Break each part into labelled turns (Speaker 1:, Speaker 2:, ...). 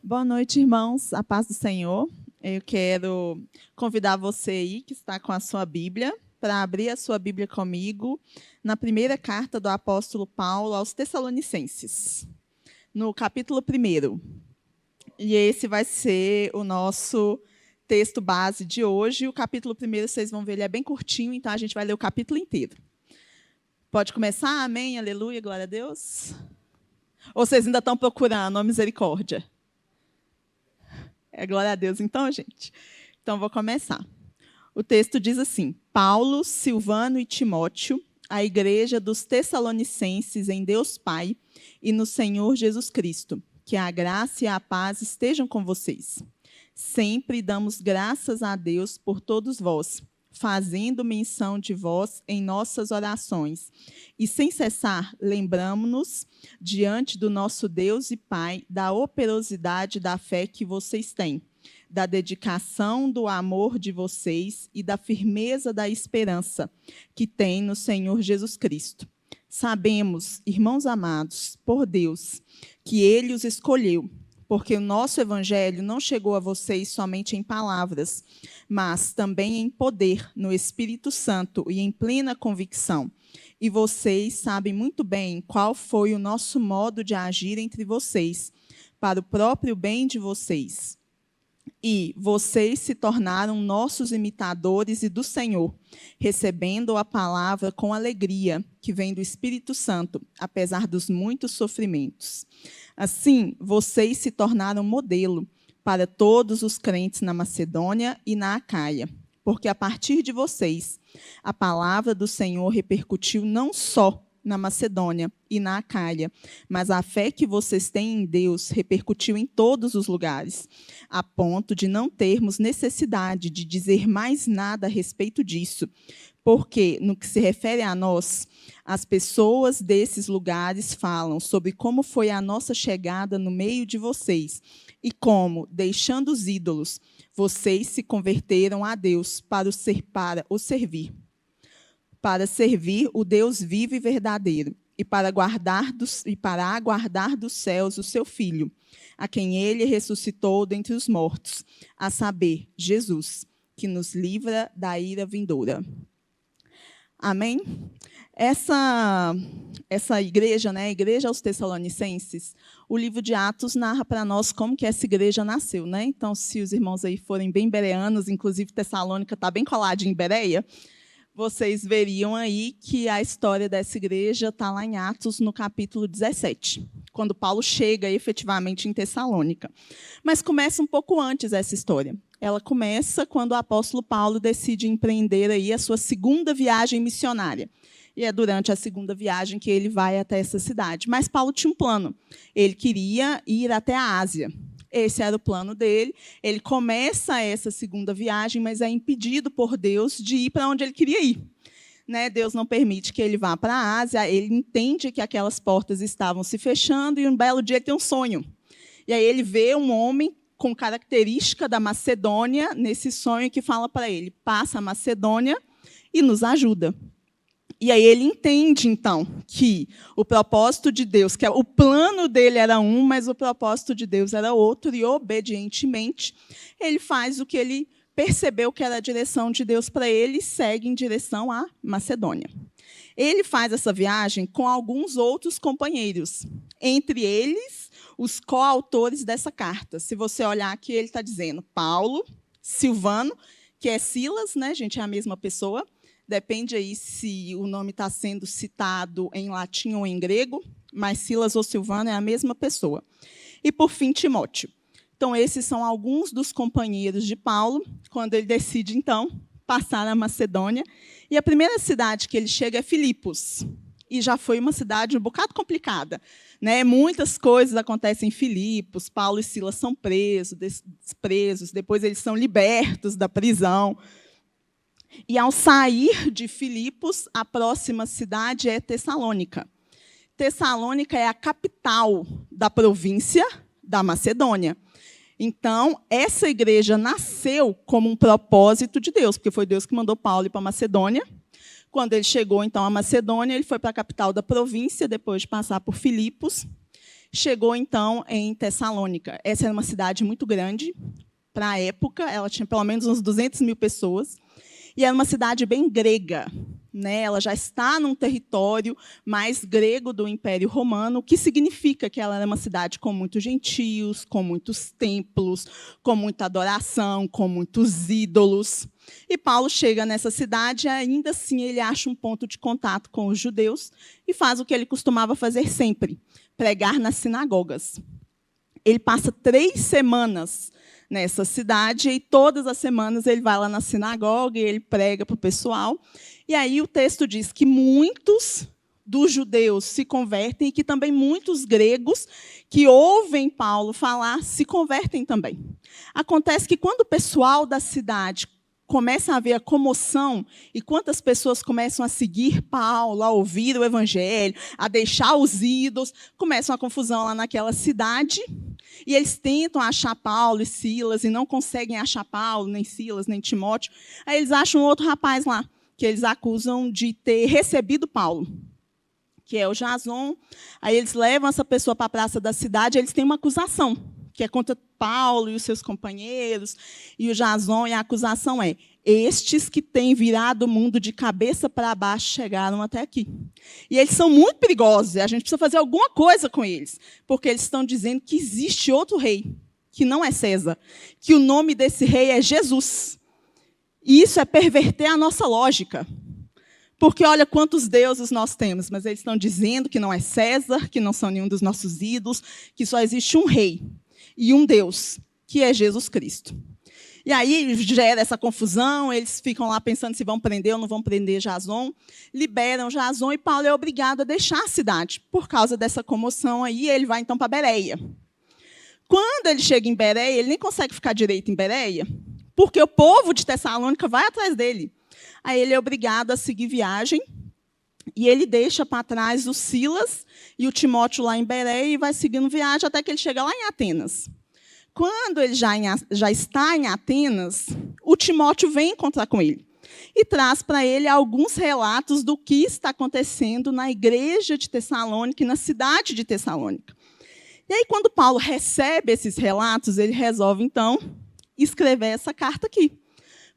Speaker 1: Boa noite, irmãos. A paz do Senhor. Eu quero convidar você aí que está com a sua Bíblia para abrir a sua Bíblia comigo na primeira carta do apóstolo Paulo aos Tessalonicenses, no capítulo 1. E esse vai ser o nosso texto base de hoje. O capítulo 1, vocês vão ver, ele é bem curtinho, então a gente vai ler o capítulo inteiro. Pode começar? Amém, aleluia, glória a Deus. Ou vocês ainda estão procurando a misericórdia? Glória a Deus, então, gente. Então, vou começar. O texto diz assim: Paulo, Silvano e Timóteo, a igreja dos Tessalonicenses em Deus Pai e no Senhor Jesus Cristo, que a graça e a paz estejam com vocês. Sempre damos graças a Deus por todos vós, fazendo menção de vós em nossas orações. E sem cessar, lembramo-nos, diante do nosso Deus e Pai, da operosidade da fé que vocês têm, da dedicação do amor de vocês e da firmeza da esperança que têm no Senhor Jesus Cristo. Sabemos, irmãos amados, por Deus, que Ele os escolheu, porque o nosso evangelho não chegou a vocês somente em palavras, mas também em poder, no Espírito Santo e em plena convicção. E vocês sabem muito bem qual foi o nosso modo de agir entre vocês, para o próprio bem de vocês. E vocês se tornaram nossos imitadores e do Senhor, recebendo a palavra com alegria, que vem do Espírito Santo, apesar dos muitos sofrimentos. Assim, vocês se tornaram modelo para todos os crentes na Macedônia e na Acaia, porque a partir de vocês, a palavra do Senhor repercutiu não só na Macedônia e na Acaia, mas a fé que vocês têm em Deus repercutiu em todos os lugares, a ponto de não termos necessidade de dizer mais nada a respeito disso, porque, no que se refere a nós, as pessoas desses lugares falam sobre como foi a nossa chegada no meio de vocês e como, deixando os ídolos, vocês se converteram a Deus para servir o Deus vivo e verdadeiro, e para aguardar dos céus o seu Filho, a quem ele ressuscitou dentre os mortos, a saber, Jesus, que nos livra da ira vindoura. Amém? Essa igreja, né, a igreja aos Tessalonicenses, o livro de Atos narra para nós como que essa igreja nasceu, né? Então, se os irmãos aí forem bem bereanos, inclusive Tessalônica está bem coladinha em Bereia, vocês veriam aí que a história dessa igreja está lá em Atos, no capítulo 17, quando Paulo chega efetivamente em Tessalônica. Mas começa um pouco antes essa história. Ela começa quando o apóstolo Paulo decide empreender aí a sua segunda viagem missionária. E é durante a segunda viagem que ele vai até essa cidade. Mas Paulo tinha um plano. Ele queria ir até a Ásia. Esse era o plano dele. Ele começa essa segunda viagem, mas é impedido por Deus de ir para onde ele queria ir. Né? Deus não permite que ele vá para a Ásia. Ele entende que aquelas portas estavam se fechando e um belo dia ele tem um sonho. E aí ele vê um homem com característica da Macedônia nesse sonho que fala para ele: passa a Macedônia e nos ajuda. E aí ele entende, então, que o propósito de Deus, que o plano dele era um, mas o propósito de Deus era outro, e obedientemente ele faz o que ele percebeu que era a direção de Deus para ele e segue em direção à Macedônia. Ele faz essa viagem com alguns outros companheiros, entre eles os coautores dessa carta. Se você olhar aqui, ele está dizendo Paulo, Silvano, que é Silas, né, gente, é a mesma pessoa. Depende aí se o nome está sendo citado em latim ou em grego, mas Silas ou Silvano é a mesma pessoa. E, por fim, Timóteo. Então, esses são alguns dos companheiros de Paulo, quando ele decide, então, passar a Macedônia. E a primeira cidade que ele chega é Filipos. E já foi uma cidade um bocado complicada. Né? Muitas coisas acontecem em Filipos. Paulo e Silas são presos, depois eles são libertos da prisão. E, ao sair de Filipos, a próxima cidade é Tessalônica. Tessalônica é a capital da província da Macedônia. Então, essa igreja nasceu como um propósito de Deus, porque foi Deus que mandou Paulo ir para a Macedônia. Quando ele chegou, então, à Macedônia, ele foi para a capital da província, depois de passar por Filipos. chegou, então, em Tessalônica. Essa era uma cidade muito grande para a época, ela tinha pelo menos uns 200 mil pessoas, e era uma cidade bem grega. Né? Ela já está num território mais grego do Império Romano, o que significa que ela era uma cidade com muitos gentios, com muitos templos, com muita adoração, com muitos ídolos. E Paulo chega nessa cidade e, ainda assim, ele acha um ponto de contato com os judeus e faz o que ele costumava fazer sempre, pregar nas sinagogas. Ele passa 3 semanas nessa cidade, e todas as semanas ele vai lá na sinagoga e ele prega para o pessoal. E aí o texto diz que muitos dos judeus se convertem e que também muitos gregos que ouvem Paulo falar se convertem também. Acontece que quando o pessoal da cidade começa a haver a comoção, e quantas pessoas começam a seguir Paulo, a ouvir o evangelho, a deixar os ídolos, começa uma confusão lá naquela cidade, e eles tentam achar Paulo e Silas, e não conseguem achar Paulo, nem Silas, nem Timóteo. Aí eles acham outro rapaz lá, que eles acusam de ter recebido Paulo, que é o Jason. Aí eles levam essa pessoa para a praça da cidade, e eles têm uma acusação, que é contra Paulo e os seus companheiros, e o Jason, e a acusação é: estes que têm virado o mundo de cabeça para baixo chegaram até aqui. E eles são muito perigosos, e a gente precisa fazer alguma coisa com eles, porque eles estão dizendo que existe outro rei, que não é César, que o nome desse rei é Jesus. E isso é perverter a nossa lógica. Porque olha quantos deuses nós temos, mas eles estão dizendo que não é César, que não são nenhum dos nossos ídolos, que só existe um rei e um Deus, que é Jesus Cristo. E aí gera essa confusão, eles ficam lá pensando se vão prender ou não vão prender Jason, liberam Jason, e Paulo é obrigado a deixar a cidade. Por causa dessa comoção aí, ele vai então para Bereia. Quando ele chega em Bereia, ele nem consegue ficar direito em Bereia, porque o povo de Tessalônica vai atrás dele. Aí ele é obrigado a seguir viagem, e ele deixa para trás o Silas e o Timóteo lá em Bereia, e vai seguindo viagem até que ele chega lá em Atenas. Quando ele já está em Atenas, o Timóteo vem encontrar com ele e traz para ele alguns relatos do que está acontecendo na igreja de Tessalônica e na cidade de Tessalônica. E aí, quando Paulo recebe esses relatos, ele resolve, então, escrever essa carta aqui,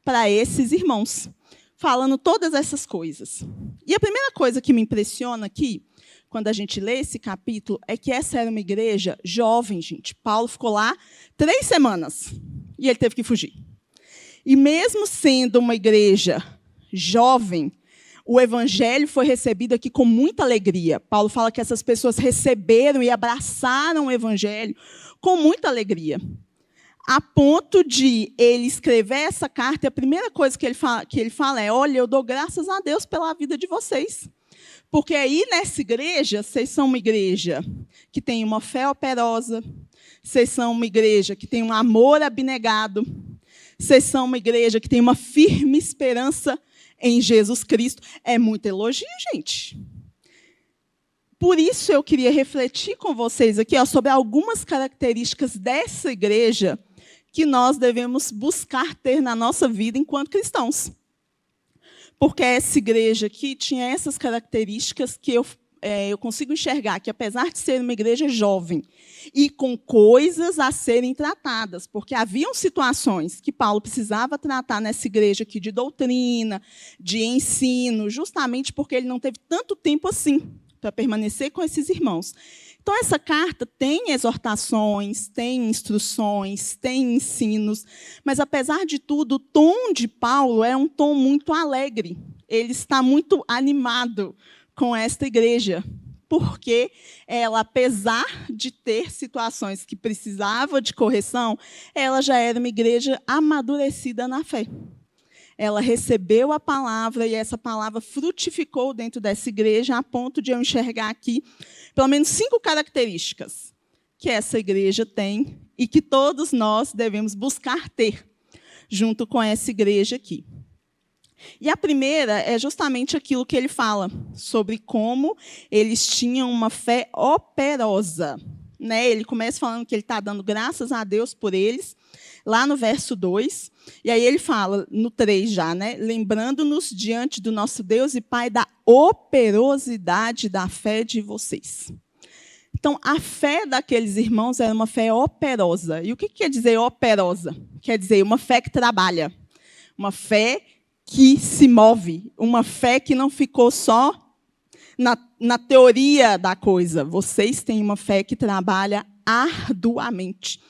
Speaker 1: para esses irmãos, falando todas essas coisas. E a primeira coisa que me impressiona aqui, quando a gente lê esse capítulo, é que essa era uma igreja jovem, gente. Paulo ficou lá 3 semanas e ele teve que fugir. E mesmo sendo uma igreja jovem, o evangelho foi recebido aqui com muita alegria. Paulo fala que essas pessoas receberam e abraçaram o evangelho com muita alegria, a ponto de ele escrever essa carta, e a primeira coisa que ele fala é: olha, eu dou graças a Deus pela vida de vocês. Porque aí, nessa igreja, vocês são uma igreja que tem uma fé operosa, vocês são uma igreja que tem um amor abnegado, vocês são uma igreja que tem uma firme esperança em Jesus Cristo. É muito elogio, gente. Por isso, eu queria refletir com vocês aqui sobre algumas características dessa igreja que nós devemos buscar ter na nossa vida enquanto cristãos. Porque essa igreja aqui tinha essas características que eu consigo enxergar, que apesar de ser uma igreja jovem e com coisas a serem tratadas, porque haviam situações que Paulo precisava tratar nessa igreja aqui de doutrina, de ensino, justamente porque ele não teve tanto tempo assim para permanecer com esses irmãos. Então, essa carta tem exortações, tem instruções, tem ensinos, mas, apesar de tudo, o tom de Paulo é um tom muito alegre. Ele está muito animado com esta igreja, porque ela, apesar de ter situações que precisava de correção, ela já era uma igreja amadurecida na fé. Ela recebeu a palavra, e essa palavra frutificou dentro dessa igreja, a ponto de eu enxergar aqui pelo menos 5 características que essa igreja tem e que todos nós devemos buscar ter junto com essa igreja aqui. E a primeira é justamente aquilo que ele fala sobre como eles tinham uma fé operosa. Né? Ele começa falando que ele está dando graças a Deus por eles, lá no verso 2, e aí ele fala, no 3 já, né? Lembrando-nos diante do nosso Deus e Pai da operosidade da fé de vocês. Então, a fé daqueles irmãos era uma fé operosa. E o que quer dizer operosa? Quer dizer uma fé que trabalha, uma fé que se move, uma fé que não ficou só na teoria da coisa. Vocês têm uma fé que trabalha arduamente.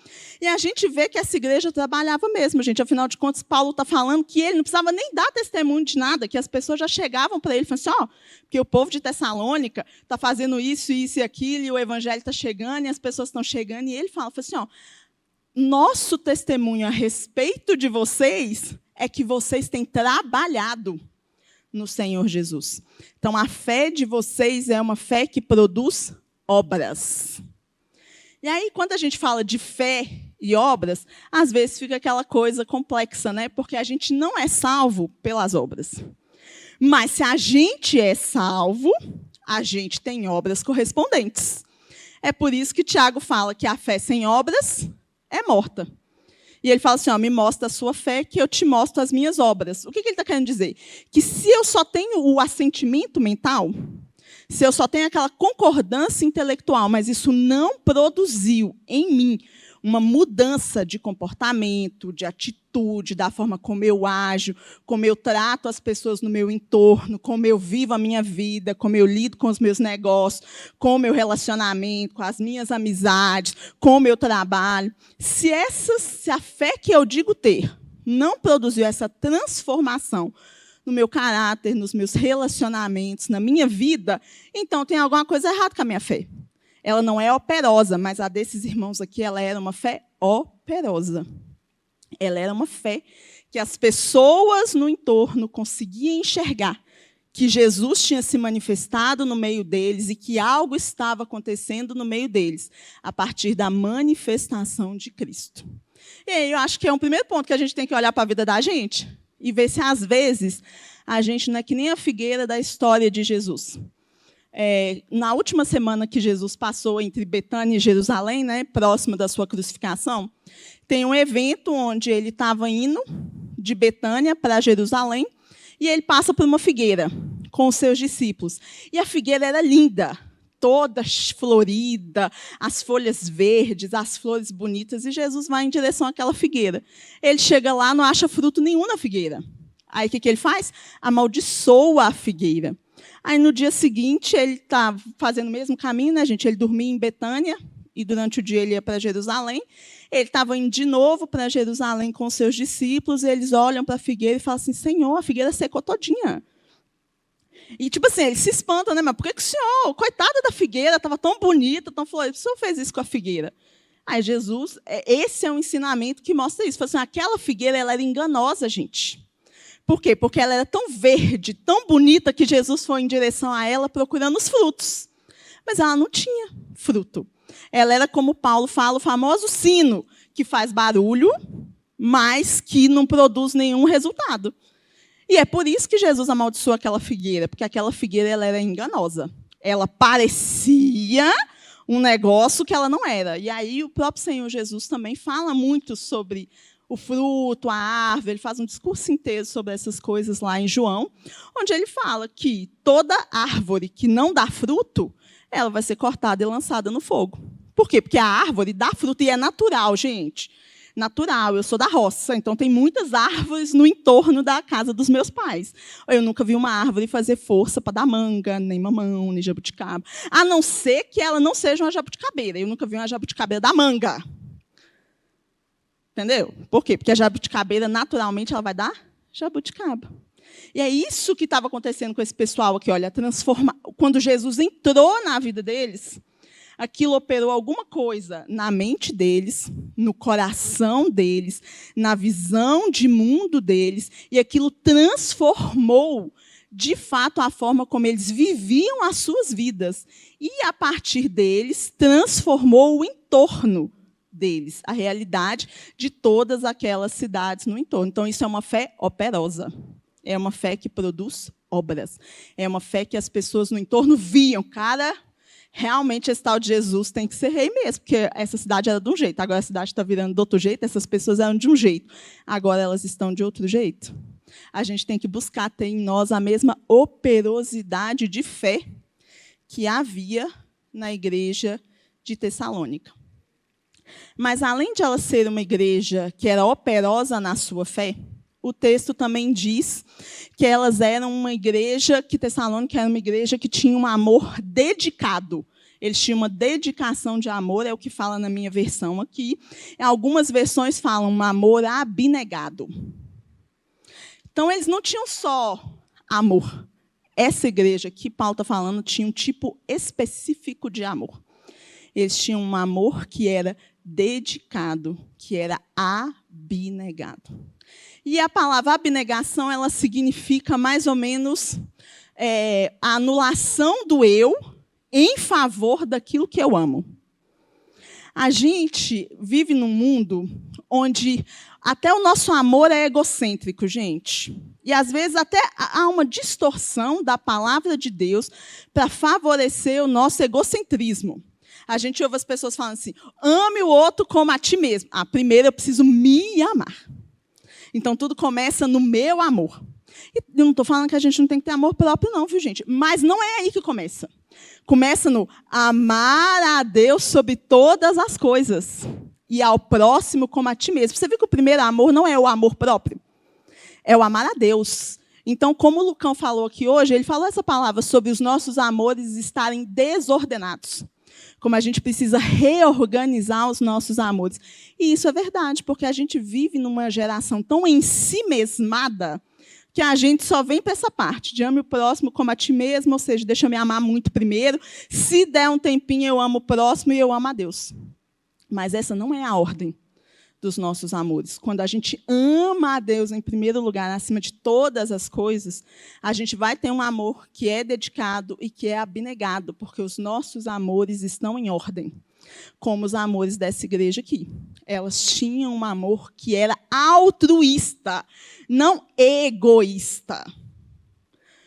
Speaker 1: E a gente vê que essa igreja trabalhava mesmo, gente. Afinal de contas, Paulo está falando que ele não precisava nem dar testemunho de nada, que as pessoas já chegavam para ele e falavam assim, porque o povo de Tessalônica está fazendo isso, isso e aquilo, e o evangelho está chegando, e as pessoas estão chegando, e ele fala assim, nosso testemunho a respeito de vocês é que vocês têm trabalhado no Senhor Jesus. Então, a fé de vocês é uma fé que produz obras. E aí, quando a gente fala de fé e obras, às vezes fica aquela coisa complexa, né? Porque a gente não é salvo pelas obras. Mas se a gente é salvo, a gente tem obras correspondentes. É por isso que Tiago fala que a fé sem obras é morta. E ele fala assim, me mostra a sua fé que eu te mostro as minhas obras. O que ele está querendo dizer? Que se eu só tenho o assentimento mental, se eu só tenho aquela concordância intelectual, mas isso não produziu em mim uma mudança de comportamento, de atitude, da forma como eu ajo, como eu trato as pessoas no meu entorno, como eu vivo a minha vida, como eu lido com os meus negócios, com o meu relacionamento, com as minhas amizades, com o meu trabalho. Se a fé que eu digo ter não produziu essa transformação no meu caráter, nos meus relacionamentos, na minha vida, então tem alguma coisa errada com a minha fé. Ela não é operosa, mas a desses irmãos aqui, ela era uma fé operosa. Ela era uma fé que as pessoas no entorno conseguiam enxergar que Jesus tinha se manifestado no meio deles e que algo estava acontecendo no meio deles, a partir da manifestação de Cristo. E aí eu acho que é um primeiro ponto que a gente tem que olhar para a vida da gente e ver se, às vezes, a gente não é que nem a figueira da história de Jesus. Na última semana que Jesus passou entre Betânia e Jerusalém, né, próximo da sua crucificação, tem um evento onde ele estava indo de Betânia para Jerusalém e ele passa por uma figueira com os seus discípulos. E a figueira era linda, toda florida, as folhas verdes, as flores bonitas, e Jesus vai em direção àquela figueira. Ele chega lá, não acha fruto nenhum na figueira. Aí o que ele faz? Amaldiçoa a figueira. Aí, no dia seguinte, ele está fazendo o mesmo caminho, né, gente? Ele dormia em Betânia e, durante o dia, ele ia para Jerusalém. Ele estava indo de novo para Jerusalém com os seus discípulos, e eles olham para a figueira e falam assim, Senhor, a figueira secou todinha. E, tipo assim, eles se espantam, né? Mas por que o senhor, coitada da figueira, estava tão bonita, tão florida, o senhor fez isso com a figueira? Aí, Jesus, esse é um ensinamento que mostra isso. Fala assim, aquela figueira ela era enganosa, gente. Por quê? Porque ela era tão verde, tão bonita, que Jesus foi em direção a ela procurando os frutos. Mas ela não tinha fruto. Ela era, como Paulo fala, o famoso sino, que faz barulho, mas que não produz nenhum resultado. E é por isso que Jesus amaldiçoou aquela figueira, porque aquela figueira ela era enganosa. Ela parecia um negócio que ela não era. E aí o próprio Senhor Jesus também fala muito sobre o fruto, a árvore, ele faz um discurso inteiro sobre essas coisas lá em João, onde ele fala que toda árvore que não dá fruto, ela vai ser cortada e lançada no fogo. Por quê? Porque a árvore dá fruto e é natural, gente. Natural, eu sou da roça, então tem muitas árvores no entorno da casa dos meus pais. Eu nunca vi uma árvore fazer força para dar manga, nem mamão, nem jabuticaba. A não ser que ela não seja uma jabuticabeira. Eu nunca vi uma jabuticabeira dar manga. Entendeu? Por quê? Porque a jabuticabeira, naturalmente, ela vai dar jabuticaba. E é isso que estava acontecendo com esse pessoal aqui. Olha, quando Jesus entrou na vida deles, aquilo operou alguma coisa na mente deles, no coração deles, na visão de mundo deles, e aquilo transformou, de fato, a forma como eles viviam as suas vidas. E, a partir deles, transformou o entorno deles, a realidade de todas aquelas cidades no entorno. Então, isso é uma fé operosa. É uma fé que produz obras. É uma fé que as pessoas no entorno viam. Cara, realmente esse tal de Jesus tem que ser rei mesmo, porque essa cidade era de um jeito, agora a cidade está virando de outro jeito, essas pessoas eram de um jeito, agora elas estão de outro jeito. A gente tem que buscar ter em nós a mesma operosidade de fé que havia na igreja de Tessalônica. Mas, além de ela ser uma igreja que era operosa na sua fé, o texto também diz que elas eram uma igreja, que Tessalônica era uma igreja que tinha um amor dedicado. Eles tinham uma dedicação de amor, é o que fala na minha versão aqui. Algumas versões falam um amor abnegado. Então, eles não tinham só amor. Essa igreja que Paulo está falando tinha um tipo específico de amor. Eles tinham um amor que era dedicado, que era abnegado. E a palavra abnegação, ela significa mais ou menos a anulação do eu em favor daquilo que eu amo. A gente vive num mundo onde até o nosso amor é egocêntrico, gente. E, às vezes, até há uma distorção da palavra de Deus para favorecer o nosso egocentrismo. A gente ouve as pessoas falando assim, ame o outro como a ti mesmo. Primeiro eu preciso me amar. Então, tudo começa no meu amor. E eu não estou falando que a gente não tem que ter amor próprio, não, viu, gente? Mas não é aí que começa. Começa no amar a Deus sobre todas as coisas. E ao próximo como a ti mesmo. Você viu que o primeiro amor não é o amor próprio? É o amar a Deus. Então, como o Lucão falou aqui hoje, ele falou essa palavra sobre os nossos amores estarem desordenados. Como a gente precisa reorganizar os nossos amores. E isso é verdade, porque a gente vive numa geração tão ensimesmada que a gente só vem para essa parte, de ame o próximo como a ti mesmo, ou seja, deixa eu me amar muito primeiro. Se der um tempinho, eu amo o próximo e eu amo a Deus. Mas essa não é a ordem dos nossos amores. Quando a gente ama a Deus em primeiro lugar, acima de todas as coisas, a gente vai ter um amor que é dedicado e que é abnegado, porque os nossos amores estão em ordem, como os amores dessa igreja aqui. Elas tinham um amor que era altruísta, não egoísta.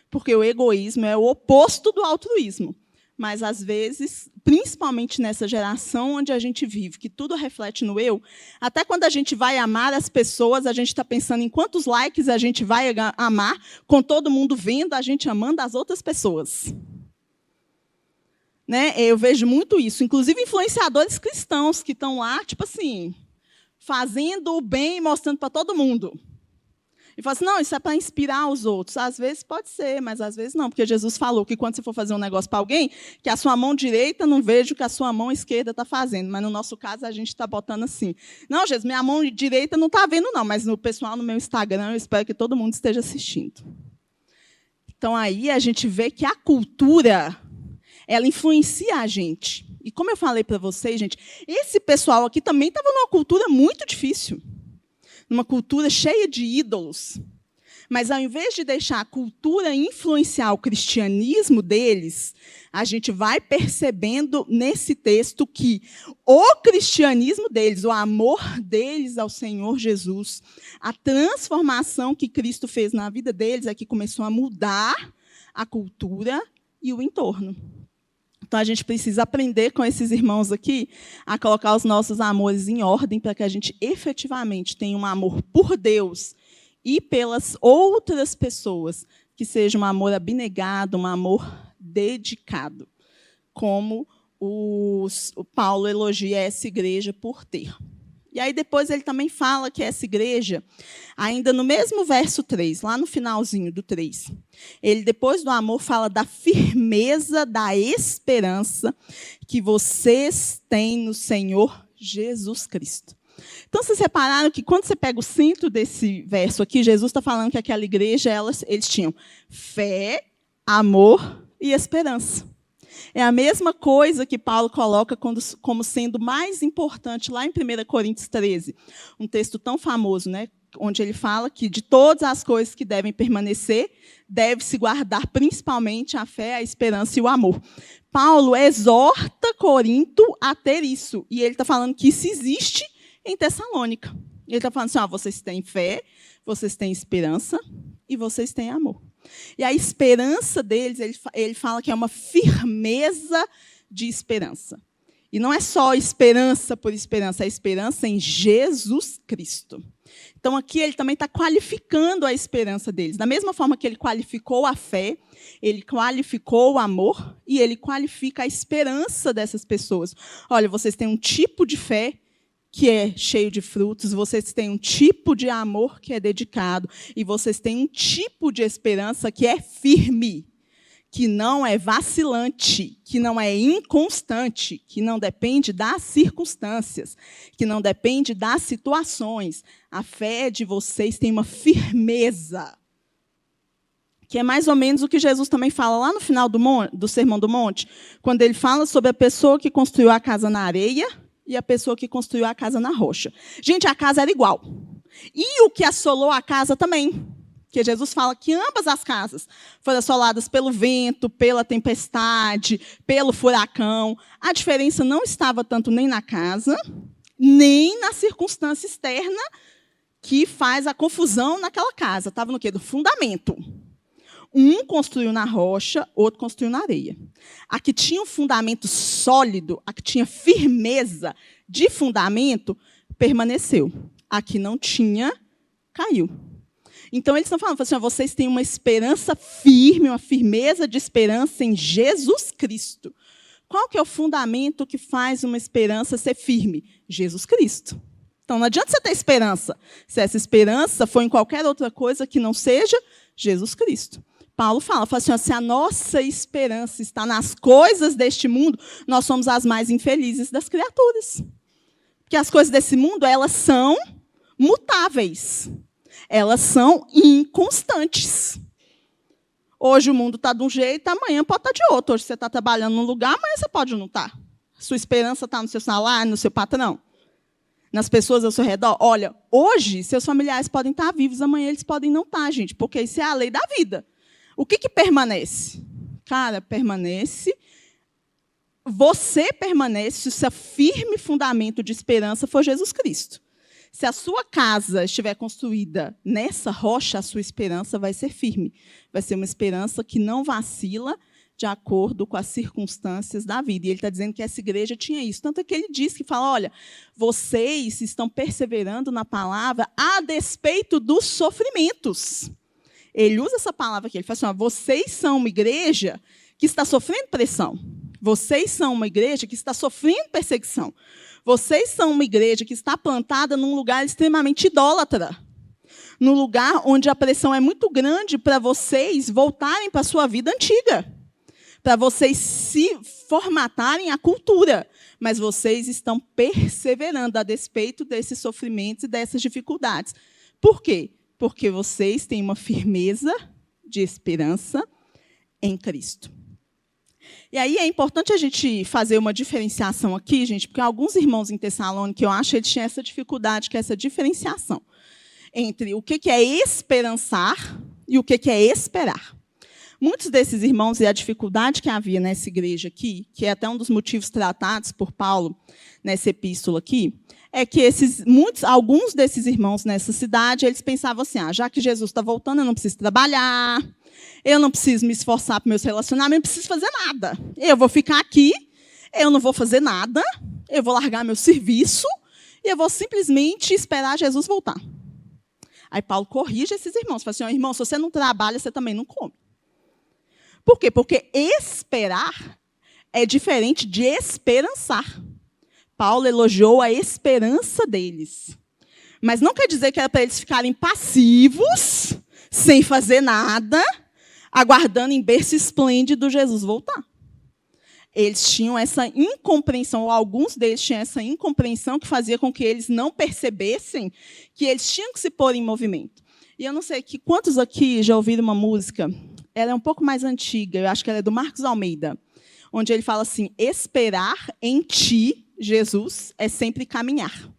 Speaker 1: Porque o egoísmo é o oposto do altruísmo. Mas, às vezes, principalmente nessa geração onde a gente vive, que tudo reflete no eu, até quando a gente vai amar as pessoas, a gente está pensando em quantos likes a gente vai amar, com todo mundo vendo a gente amando as outras pessoas. Né? Eu vejo muito isso. Inclusive, influenciadores cristãos que estão lá, tipo assim, fazendo o bem e mostrando para todo mundo. E fala assim, não, isso é para inspirar os outros. Às vezes pode ser, mas às vezes não, porque Jesus falou que quando você for fazer um negócio para alguém, que a sua mão direita não veja o que a sua mão esquerda está fazendo. Mas, no nosso caso, a gente está botando assim. Não, Jesus, minha mão direita não está vendo, não, mas no pessoal, no meu Instagram, eu espero que todo mundo esteja assistindo. Então, aí a gente vê que a cultura, ela influencia a gente. E como eu falei para vocês, gente, esse pessoal aqui também estava numa cultura muito difícil. Numa cultura cheia de ídolos. Mas, ao invés de deixar a cultura influenciar o cristianismo deles, a gente vai percebendo nesse texto que o cristianismo deles, o amor deles ao Senhor Jesus, a transformação que Cristo fez na vida deles é que começou a mudar a cultura e o entorno. Então, a gente precisa aprender com esses irmãos aqui a colocar os nossos amores em ordem para que a gente efetivamente tenha um amor por Deus e pelas outras pessoas, que seja um amor abnegado, um amor dedicado, como o Paulo elogia essa igreja por ter. E aí depois ele também fala que essa igreja, ainda no mesmo verso 3, lá no finalzinho do 3, ele, depois do amor, fala da firmeza da esperança que vocês têm no Senhor Jesus Cristo. Então, vocês repararam que, quando você pega o centro desse verso aqui, Jesus está falando que aquela igreja, eles tinham fé, amor e esperança. É a mesma coisa que Paulo coloca como sendo mais importante lá em 1 Coríntios 13, um texto tão famoso, né, onde ele fala que de todas as coisas que devem permanecer, deve-se guardar principalmente a fé, a esperança e o amor. Paulo exorta Corinto a ter isso, e ele está falando que isso existe em Tessalônica. Ele está falando assim, vocês têm fé, vocês têm esperança e vocês têm amor. E a esperança deles, ele fala que é uma firmeza de esperança. E não é só esperança por esperança, é esperança em Jesus Cristo. Então, aqui ele também está qualificando a esperança deles. Da mesma forma que ele qualificou a fé, ele qualificou o amor e ele qualifica a esperança dessas pessoas. Olha, vocês têm um tipo de fé que é cheio de frutos, vocês têm um tipo de amor que é dedicado, e vocês têm um tipo de esperança que é firme, que não é vacilante, que não é inconstante, que não depende das circunstâncias, que não depende das situações. A fé de vocês tem uma firmeza, que é mais ou menos o que Jesus também fala lá no final do Sermão do Monte, quando ele fala sobre a pessoa que construiu a casa na areia e a pessoa que construiu a casa na rocha. Gente, a casa era igual. E o que assolou a casa também. Porque Jesus fala que ambas as casas foram assoladas pelo vento, pela tempestade, pelo furacão. A diferença não estava tanto nem na casa, nem na circunstância externa que faz a confusão naquela casa. Estava no quê? Do fundamento. Um construiu na rocha, outro construiu na areia. A que tinha um fundamento sólido, a que tinha firmeza de fundamento, permaneceu. A que não tinha, caiu. Então, eles estão falando assim, vocês têm uma esperança firme, uma firmeza de esperança em Jesus Cristo. Qual que é o fundamento que faz uma esperança ser firme? Jesus Cristo. Então, não adianta você ter esperança, se essa esperança for em qualquer outra coisa que não seja Jesus Cristo. Paulo fala assim, se a nossa esperança está nas coisas deste mundo, nós somos as mais infelizes das criaturas. Porque as coisas desse mundo, elas são mutáveis. Elas são inconstantes. Hoje o mundo está de um jeito, amanhã pode estar de outro. Hoje você está trabalhando num lugar, amanhã você pode não estar. Sua esperança está no seu salário, no seu patrão, nas pessoas ao seu redor. Olha, hoje seus familiares podem estar vivos, amanhã eles podem não estar, gente, porque isso é a lei da vida. O que permanece? Cara, permanece. Você permanece se o seu firme fundamento de esperança for Jesus Cristo. Se a sua casa estiver construída nessa rocha, a sua esperança vai ser firme. Vai ser uma esperança que não vacila de acordo com as circunstâncias da vida. E ele está dizendo que essa igreja tinha isso. Tanto é que ele diz que fala, olha, vocês estão perseverando na palavra a despeito dos sofrimentos. Ele usa essa palavra aqui. Ele fala assim, vocês são uma igreja que está sofrendo pressão. Vocês são uma igreja que está sofrendo perseguição. Vocês são uma igreja que está plantada num lugar extremamente idólatra. Num lugar onde a pressão é muito grande para vocês voltarem para a sua vida antiga. Para vocês se formatarem a cultura. Mas vocês estão perseverando a despeito desses sofrimentos e dessas dificuldades. Por quê? Porque vocês têm uma firmeza de esperança em Cristo. E aí é importante a gente fazer uma diferenciação aqui, gente, porque alguns irmãos em Tessalônica, eu acho, eles tinham essa dificuldade, que é essa diferenciação entre o que é esperançar e o que é esperar. Muitos desses irmãos, e a dificuldade que havia nessa igreja aqui, que é até um dos motivos tratados por Paulo nessa epístola aqui, é que alguns desses irmãos nessa cidade, eles pensavam assim, já que Jesus está voltando, eu não preciso trabalhar, eu não preciso me esforçar para meus relacionamentos, eu não preciso fazer nada. Eu vou ficar aqui, eu não vou fazer nada, eu vou largar meu serviço e eu vou simplesmente esperar Jesus voltar. Aí Paulo corrige esses irmãos, fala assim, irmão, se você não trabalha, você também não come. Por quê? Porque esperar é diferente de esperançar. Paulo elogiou a esperança deles. Mas não quer dizer que era para eles ficarem passivos, sem fazer nada, aguardando em berço esplêndido Jesus voltar. Eles tinham essa incompreensão, ou alguns deles tinham essa incompreensão que fazia com que eles não percebessem que eles tinham que se pôr em movimento. E eu não sei quantos aqui já ouviram uma música, ela é um pouco mais antiga, eu acho que ela é do Marcos Almeida, onde ele fala assim, esperar em ti, Jesus, é sempre caminhar.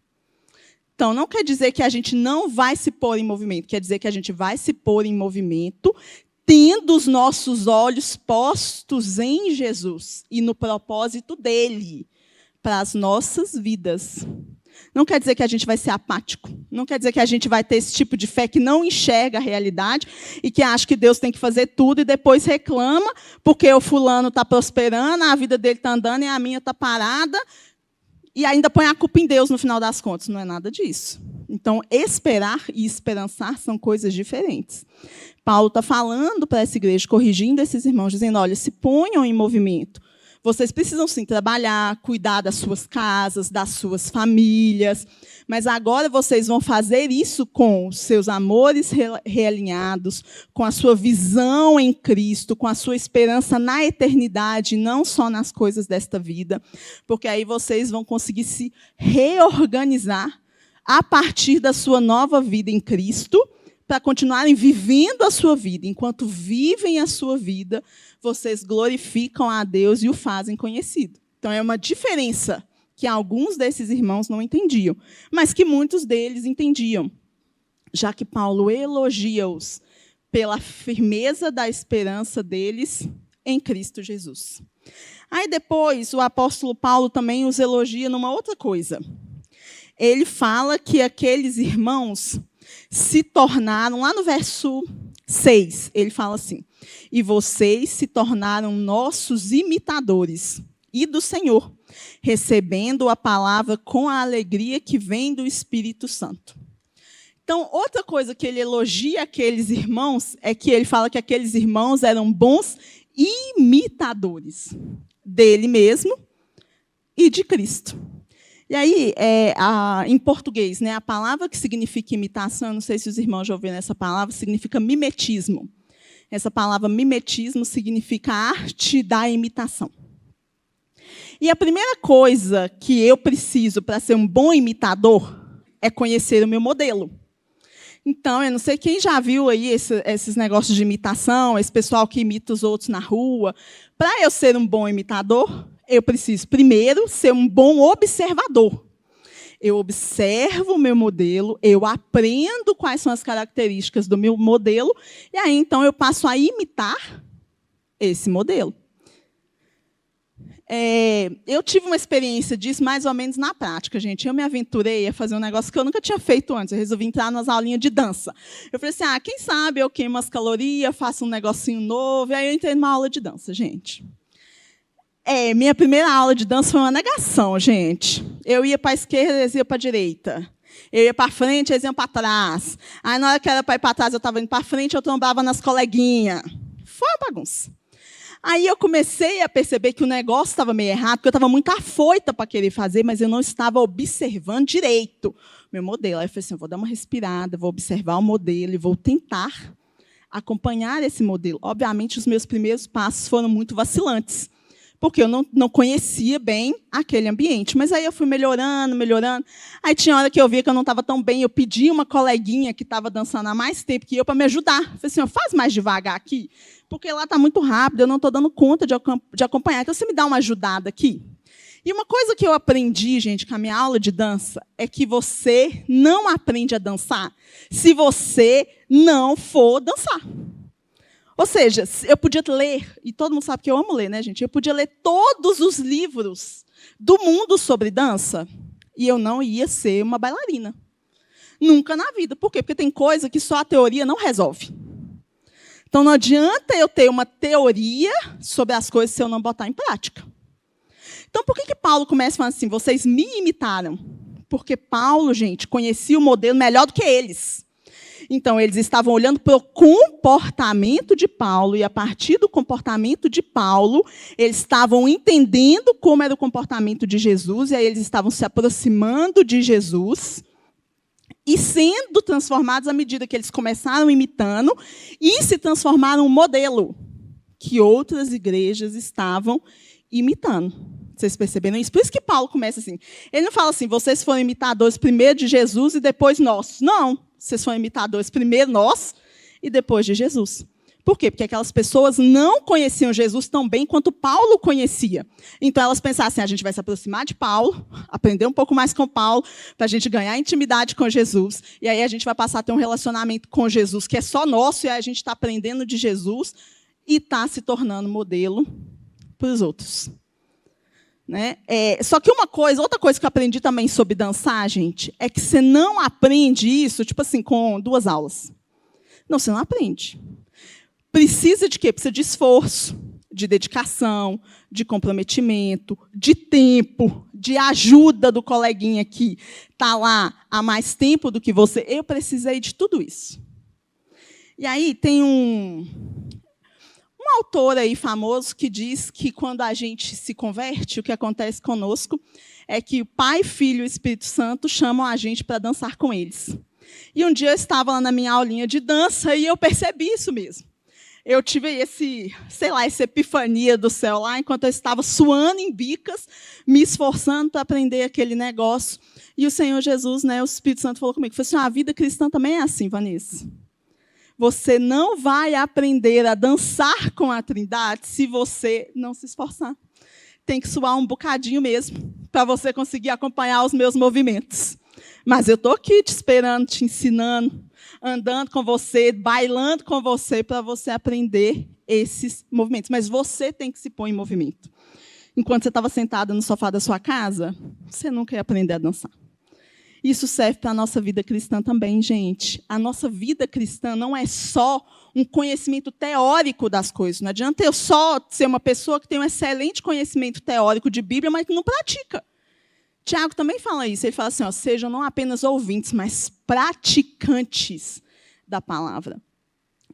Speaker 1: Então, não quer dizer que a gente não vai se pôr em movimento, quer dizer que a gente vai se pôr em movimento, tendo os nossos olhos postos em Jesus e no propósito dele para as nossas vidas. Não quer dizer que a gente vai ser apático. Não quer dizer que a gente vai ter esse tipo de fé que não enxerga a realidade e que acha que Deus tem que fazer tudo e depois reclama porque o fulano está prosperando, a vida dele está andando e a minha está parada e ainda põe a culpa em Deus no final das contas. Não é nada disso. Então, esperar e esperançar são coisas diferentes. Paulo está falando para essa igreja, corrigindo esses irmãos, dizendo, olha, se ponham em movimento. Vocês precisam, sim, trabalhar, cuidar das suas casas, das suas famílias, mas agora vocês vão fazer isso com os seus amores realinhados, com a sua visão em Cristo, com a sua esperança na eternidade, não só nas coisas desta vida, porque aí vocês vão conseguir se reorganizar a partir da sua nova vida em Cristo, para continuarem vivendo a sua vida. Enquanto vivem a sua vida, vocês glorificam a Deus e o fazem conhecido. Então, é uma diferença que alguns desses irmãos não entendiam, mas que muitos deles entendiam, já que Paulo elogia-os pela firmeza da esperança deles em Cristo Jesus. Aí depois, o apóstolo Paulo também os elogia numa outra coisa. Ele fala que aqueles irmãos se tornaram, lá no verso 6, ele fala assim, e vocês se tornaram nossos imitadores e do Senhor, recebendo a palavra com a alegria que vem do Espírito Santo. Então, outra coisa que ele elogia aqueles irmãos é que ele fala que aqueles irmãos eram bons imitadores dele mesmo e de Cristo. E aí, em português, né, a palavra que significa imitação, eu não sei se os irmãos já ouviram essa palavra, significa mimetismo. Essa palavra mimetismo significa arte da imitação. E a primeira coisa que eu preciso para ser um bom imitador é conhecer o meu modelo. Então, eu não sei quem já viu aí esses negócios de imitação, esse pessoal que imita os outros na rua. Para eu ser um bom imitador, eu preciso, primeiro, ser um bom observador. Eu observo o meu modelo, eu aprendo quais são as características do meu modelo, e aí, então, eu passo a imitar esse modelo. Eu tive uma experiência disso mais ou menos na prática, gente. Eu me aventurei a fazer um negócio que eu nunca tinha feito antes. Eu resolvi entrar nas aulinhas de dança. Eu falei assim, quem sabe eu queimo as calorias, faço um negocinho novo, e aí eu entrei numa aula de dança, gente. Minha primeira aula de dança foi uma negação, gente. Eu ia para a esquerda, eles iam para a direita. Eu ia para frente, eles iam para trás. Aí, na hora que era para ir para trás, eu estava indo para frente, eu trombava nas coleguinhas. Foi uma bagunça. Aí eu comecei a perceber que o negócio estava meio errado, porque eu estava muito afoita para querer fazer, mas eu não estava observando direito o meu modelo. Aí eu falei assim, eu vou dar uma respirada, vou observar o modelo e vou tentar acompanhar esse modelo. Obviamente, os meus primeiros passos foram muito vacilantes, porque eu não conhecia bem aquele ambiente. Mas aí eu fui melhorando. Aí tinha hora que eu via que eu não estava tão bem, eu pedi uma coleguinha que estava dançando há mais tempo que eu para me ajudar. Eu falei assim, faz mais devagar aqui, porque lá está muito rápido, eu não estou dando conta de acompanhar. Então, você me dá uma ajudada aqui? E uma coisa que eu aprendi, gente, com a minha aula de dança, é que você não aprende a dançar se você não for dançar. Ou seja, eu podia ler, e todo mundo sabe que eu amo ler, né, gente? Eu podia ler todos os livros do mundo sobre dança e eu não ia ser uma bailarina. Nunca na vida. Por quê? Porque tem coisa que só a teoria não resolve. Então, não adianta eu ter uma teoria sobre as coisas se eu não botar em prática. Então, por que Paulo começa falando assim, vocês me imitaram? Porque Paulo, gente, conhecia o modelo melhor do que eles. Então, eles estavam olhando para o comportamento de Paulo, e a partir do comportamento de Paulo, eles estavam entendendo como era o comportamento de Jesus, e aí eles estavam se aproximando de Jesus e sendo transformados à medida que eles começaram imitando e se transformaram um modelo que outras igrejas estavam imitando. Vocês perceberam isso? Por isso que Paulo começa assim. Ele não fala assim, vocês foram imitadores primeiro de Jesus e depois nós. Não. Vocês foram imitadores primeiro nós e depois de Jesus. Por quê? Porque aquelas pessoas não conheciam Jesus tão bem quanto Paulo conhecia. Então, elas pensavam assim, a gente vai se aproximar de Paulo, aprender um pouco mais com Paulo, para a gente ganhar intimidade com Jesus, e aí a gente vai passar a ter um relacionamento com Jesus que é só nosso, e aí a gente está aprendendo de Jesus e está se tornando modelo para os outros. Né? Só que outra coisa que eu aprendi também sobre dançar, gente, é que você não aprende isso, tipo assim, com 2 aulas. Não, você não aprende. Precisa de quê? Precisa de esforço, de dedicação, de comprometimento, de tempo, de ajuda do coleguinha que está lá há mais tempo do que você. Eu precisei de tudo isso. E aí tem um autor aí famoso que diz que quando a gente se converte, o que acontece conosco é que o Pai, Filho e o Espírito Santo chamam a gente para dançar com eles. E um dia eu estava lá na minha aulinha de dança e eu percebi isso mesmo. Eu tive essa epifania do céu lá, enquanto eu estava suando em bicas, me esforçando para aprender aquele negócio. E o Senhor Jesus, né, o Espírito Santo falou comigo, falou assim, a vida cristã também é assim, Vanessa. Você não vai aprender a dançar com a Trindade se você não se esforçar. Tem que suar um bocadinho mesmo, para você conseguir acompanhar os meus movimentos. Mas eu estou aqui te esperando, te ensinando, andando com você, bailando com você, para você aprender esses movimentos. Mas você tem que se pôr em movimento. Enquanto você estava sentada no sofá da sua casa, você nunca ia aprender a dançar. Isso serve para a nossa vida cristã também, gente. A nossa vida cristã não é só um conhecimento teórico das coisas. Não adianta eu só ser uma pessoa que tem um excelente conhecimento teórico de Bíblia, mas que não pratica. Tiago também fala isso. Ele fala assim, sejam não apenas ouvintes, mas praticantes da palavra.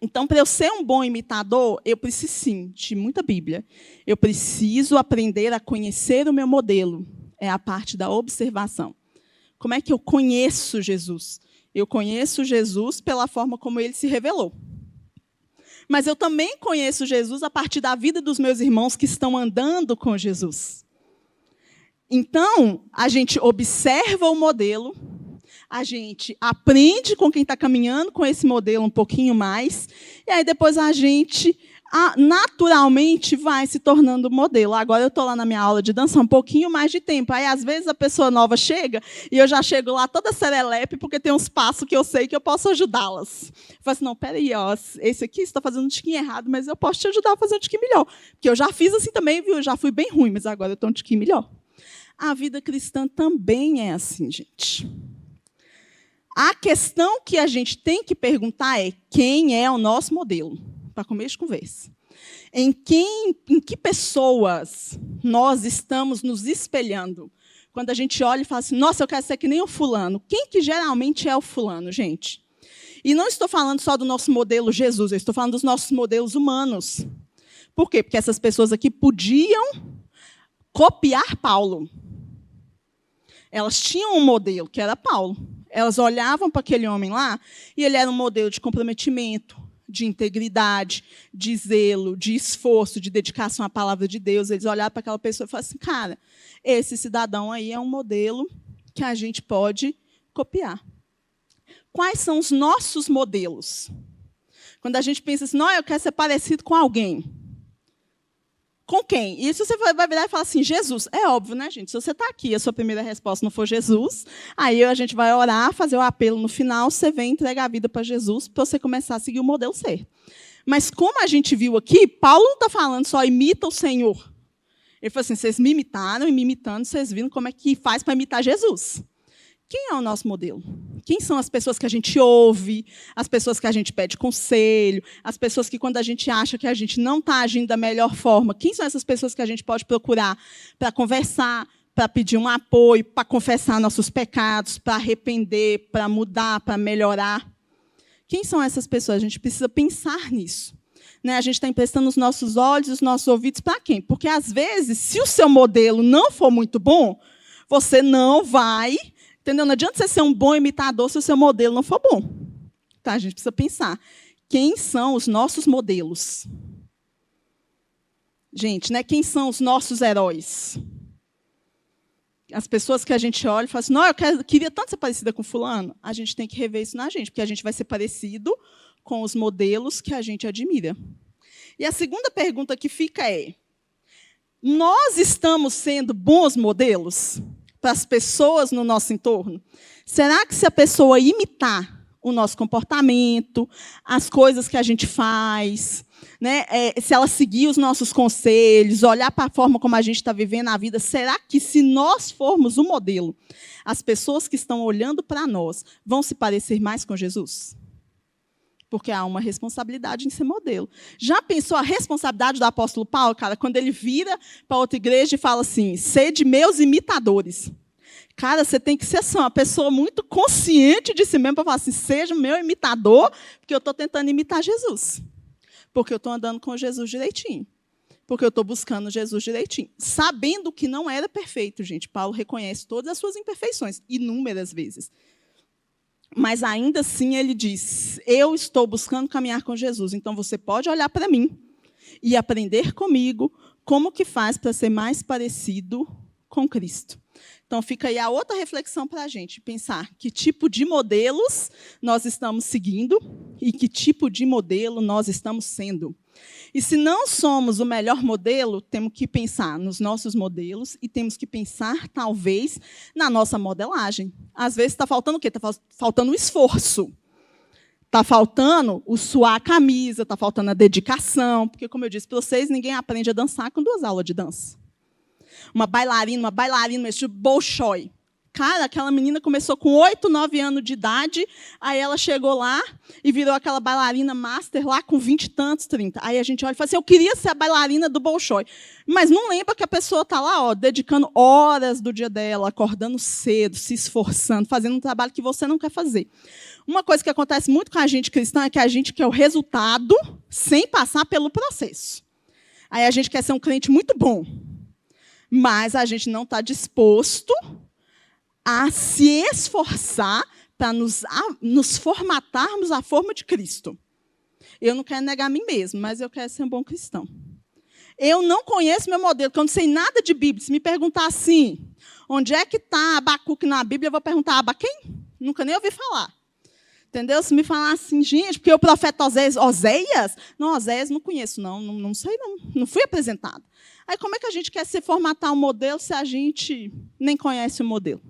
Speaker 1: Então, para eu ser um bom imitador, eu preciso, sim, de muita Bíblia. Eu preciso aprender a conhecer o meu modelo. É a parte da observação. Como é que eu conheço Jesus? Eu conheço Jesus pela forma como ele se revelou. Mas eu também conheço Jesus a partir da vida dos meus irmãos que estão andando com Jesus. Então, a gente observa o modelo, a gente aprende com quem está caminhando com esse modelo um pouquinho mais, e aí depois a gente naturalmente vai se tornando modelo. Agora eu estou lá na minha aula de dança um pouquinho mais de tempo. Aí, às vezes, a pessoa nova chega e eu já chego lá toda serelepe, porque tem uns passos que eu sei que eu posso ajudá-las. Eu falo assim, não, peraí, esse aqui você está fazendo um tiquinho errado, mas eu posso te ajudar a fazer um tiquinho melhor. Porque eu já fiz assim também, viu? Eu já fui bem ruim, mas agora eu estou um tiquinho melhor. A vida cristã também é assim, gente. A questão que a gente tem que perguntar é quem é o nosso modelo? Para começo de conversa. Em que pessoas nós estamos nos espelhando? Quando a gente olha e fala assim, nossa, eu quero ser que nem o fulano. Quem que geralmente é o fulano, gente? E não estou falando só do nosso modelo Jesus, eu estou falando dos nossos modelos humanos. Por quê? Porque essas pessoas aqui podiam copiar Paulo. Elas tinham um modelo, que era Paulo. Elas olhavam para aquele homem lá e ele era um modelo de comprometimento, de integridade, de zelo, de esforço, de dedicação à palavra de Deus. Eles olhavam para aquela pessoa e falavam assim, cara, esse cidadão aí é um modelo que a gente pode copiar. Quais são os nossos modelos? Quando a gente pensa assim, não, eu quero ser parecido com alguém. Com quem? E isso você vai virar e falar assim, Jesus. É óbvio, né, gente? Se você está aqui e a sua primeira resposta não for Jesus, aí a gente vai orar, fazer o apelo no final, você vem entregar a vida para Jesus para você começar a seguir o modelo certo. Mas como a gente viu aqui, Paulo não está falando só imita o Senhor. Ele falou assim, vocês me imitaram e me imitando, vocês viram como é que faz para imitar Jesus. Quem é o nosso modelo? Quem são as pessoas que a gente ouve, as pessoas que a gente pede conselho, as pessoas que, quando a gente acha que a gente não está agindo da melhor forma, quem são essas pessoas que a gente pode procurar para conversar, para pedir um apoio, para confessar nossos pecados, para arrepender, para mudar, para melhorar? Quem são essas pessoas? A gente precisa pensar nisso. Né? A gente está emprestando os nossos olhos e os nossos ouvidos para quem? Porque, às vezes, se o seu modelo não for muito bom, você não vai... Entendeu? Não adianta você ser um bom imitador se o seu modelo não for bom. Tá? A gente precisa pensar. Quem são os nossos modelos? Gente, né? Quem são os nossos heróis? As pessoas que a gente olha e fala assim, não, eu queria tanto ser parecida com fulano. A gente tem que rever isso na gente, porque a gente vai ser parecido com os modelos que a gente admira. E a segunda pergunta que fica é, nós estamos sendo bons modelos para as pessoas no nosso entorno? Será que se a pessoa imitar o nosso comportamento, as coisas que a gente faz, né, se ela seguir os nossos conselhos, olhar para a forma como a gente está vivendo a vida, será que se nós formos o modelo, as pessoas que estão olhando para nós vão se parecer mais com Jesus? Porque há uma responsabilidade em ser modelo. Já pensou a responsabilidade do apóstolo Paulo, cara, quando ele vira para outra igreja e fala assim, sede meus imitadores. Cara, você tem que ser assim, uma pessoa muito consciente de si mesmo para falar assim, seja meu imitador, porque eu estou tentando imitar Jesus. Porque eu estou andando com Jesus direitinho. Porque eu estou buscando Jesus direitinho. Sabendo que não era perfeito, gente. Paulo reconhece todas as suas imperfeições, inúmeras vezes. Mas ainda assim ele diz, eu estou buscando caminhar com Jesus, então você pode olhar para mim e aprender comigo como que faz para ser mais parecido com Cristo. Então fica aí a outra reflexão para a gente, pensar que tipo de modelos nós estamos seguindo e que tipo de modelo nós estamos sendo. E se não somos o melhor modelo, temos que pensar nos nossos modelos e temos que pensar, talvez, na nossa modelagem. Às vezes está faltando o quê? Está faltando o esforço. Está faltando o suar a camisa, está faltando a dedicação. Porque, como eu disse para vocês, ninguém aprende a dançar com 2 aulas de dança. Uma bailarina, tipo Bolshoi. Cara, aquela menina começou com 8, 9 anos de idade, aí ela chegou lá e virou aquela bailarina master lá com 20 e tantos, 30. Aí a gente olha e fala assim, eu queria ser a bailarina do Bolshoi. Mas não lembra que a pessoa está lá, dedicando horas do dia dela, acordando cedo, se esforçando, fazendo um trabalho que você não quer fazer. Uma coisa que acontece muito com a gente cristã é que a gente quer o resultado sem passar pelo processo. Aí a gente quer ser um crente muito bom, mas a gente não está disposto a se esforçar para nos formatarmos à forma de Cristo. Eu não quero negar a mim mesmo, mas eu quero ser um bom cristão. Eu não conheço meu modelo, porque eu não sei nada de Bíblia. Se me perguntar assim, onde é que está Abacuque na Bíblia, eu vou perguntar, quem? Nunca nem ouvi falar. Entendeu? Se me falar assim, gente, porque o profeta Oséias? Não, Oséias não conheço, não sei, não fui apresentado. Aí como é que a gente quer se formatar um modelo se a gente nem conhece o modelo?